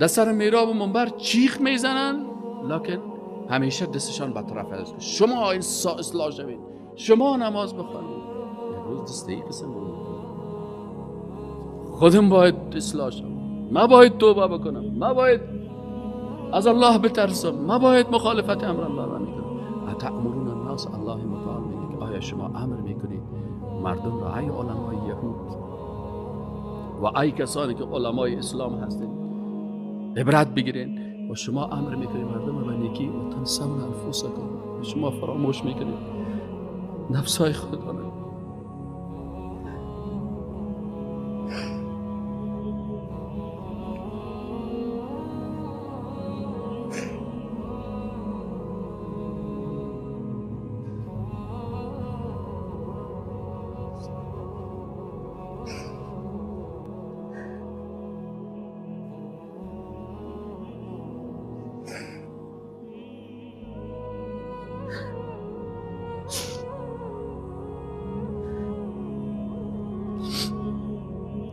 در سر میراب و منبر چیخ میزنن، لکن همیشه دستشان به طرف است. شما اصلاح شوید، شما نماز بخوانید. امروز دسته ای قسم بود. خودم باید اصلاح شم، ما باید توبه بکنم، ما باید از الله بترسم، ما باید مخالفت امر الله را میکنم. اتأمرون الناس، الله متعال میگه که آیا شما امر میکنید مردم را، ای علمای یهود و ای کسانی که علمای اسلام هستید عبرت بگیرین، و شما امر میکنید مردم را به نیکی و تنسون انفسکم، شما فراموش میکنید نفسای خودتان.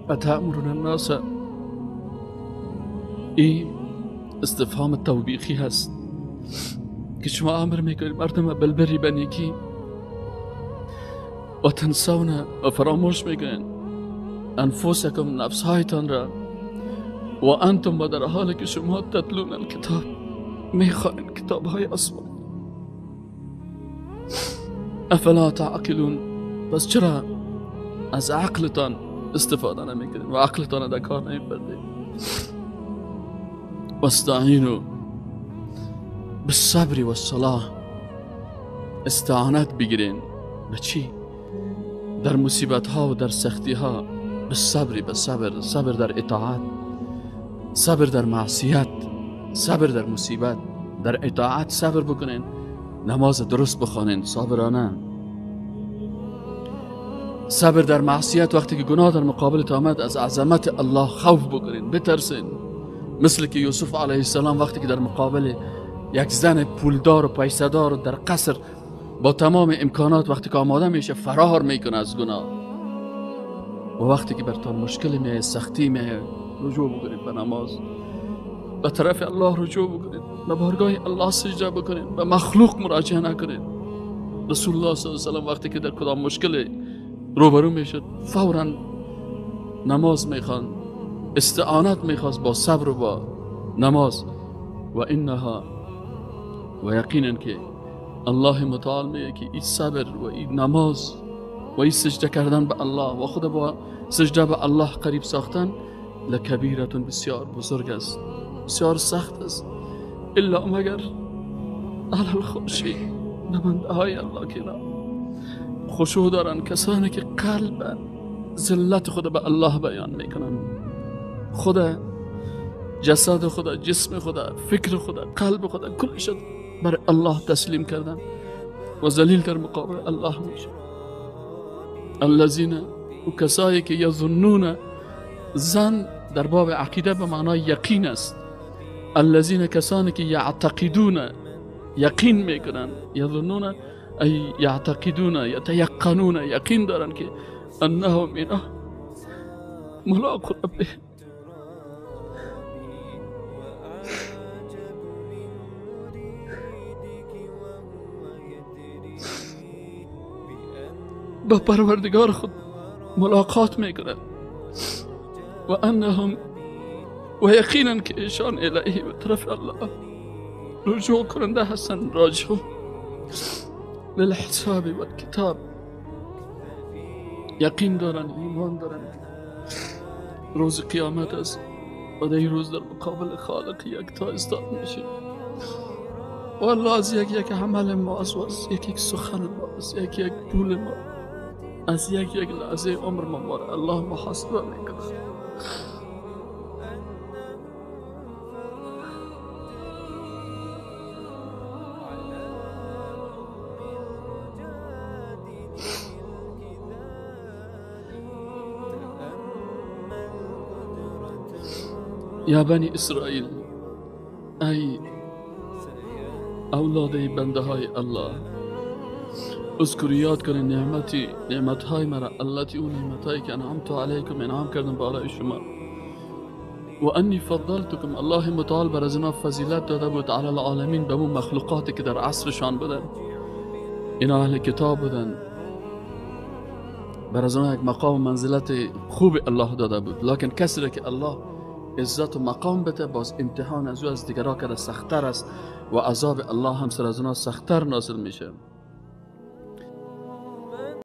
اتأمرون الناس، این استفهام توبیخی هست که شما امر میکنید مردم بالبری به نیکی و تنسون و فراموش میکنید انفسکم، نفسهایتان را، و انتم و در حالی که شما تتلون الکتاب، میخوانید کتاب های آسمان. افلا تعقلون، بس چرا از عقلتان استفاده نمیکنید و عقلتان در کار نمیبردید؟ واستعینوا بالصبر والصلاة، استعانت بگیرین به چی؟ در مصیبت ها و در سختی ها، بالصبر، به صبر، صبر در اطاعت، صبر در معصیت، صبر در مصیبت، در اطاعت صبر بکنین، نماز درست بخوانین صابرانه، صبر در معصیت، وقتی که گناه در مقابل آمد از عظمت الله خوف بکنین، بترسین، مثل که یوسف علیه السلام وقتی که در مقابل یک زن پولدار و پیسه‌دار در قصر با تمام امکانات وقتی که آماده میشه فرار میکنه از گناه، و وقتی که برتان مشکل میه، سختی میه، رجوع بکنید به نماز، به طرف الله رجوع بکنید، به بارگاه الله سجده بکنید، به مخلوق مراجعه نکنید. رسول الله صلی الله علیه و سلم وقتی که در کدام مشکل روبرو میشد فوراً نماز میخوان، استعانت میخواست با صبر و با نماز. و انها، و یقینا که الله متعال میگه که این صبر و این نماز و این سجده کردن به الله و خود با سجده به الله قریب ساختن لکبیرتون، بسیار بزرگ است، بسیار سخت است، الا مگر علی الخاشعین، نمانده های الله که خشوع دارن، کسانی که قلب ذلت خود به الله بیان میکنن، خود جسد خود، جسم خود، فکر خود، قلب خود، کلش برای الله تسلیم کردن و ذلیل در مقابل الله میشه. الذین، و کسایی که یظنون، ظن در باب عقیده به معنای یقین است، الذین، کسانی که یعتقدون، یقین میکنن، یظنون ای یعتقدون، یتیقنون، یقین دارن که انهم اینا ملاق ربه، با پروردگار خود ملاقات میکنن، و انهم، و یقینا که ایشان الیه، به طرف الله رجوع کننده هستن، راجع للحساب و کتاب، یقین دارن، ایمان دارن روز قیامت است و در این روز در مقابل خالق یکتا ایستاد میشه و الله از یک عمل ما، از یک سخن ما، از یک پول ما، از یک لحظه عمر ما الله محاسبه میکنه. یا بنی اسرائیل، ای اولاد بنده های الله، اذکر، یاد کنید نعمت های مرا، التي، اون نعمت هایی که انعمت علیکم، انعام کردم بالای شما، و انی فضلتکم، الله متعال بر از اینا فضیلت داده بود علی العالمین، به اون مخلوقاتی که در عصرشان بودن. اینا اهل کتاب بودن، بر از اونها یک مقام و منزلت خوب الله داده بود. لکن کسی را که الله عزت و مقام بده، باز امتحان از او از دیگرها کرده سختتر است و عذاب الله هم سر از اونها سختتر نازل میشه.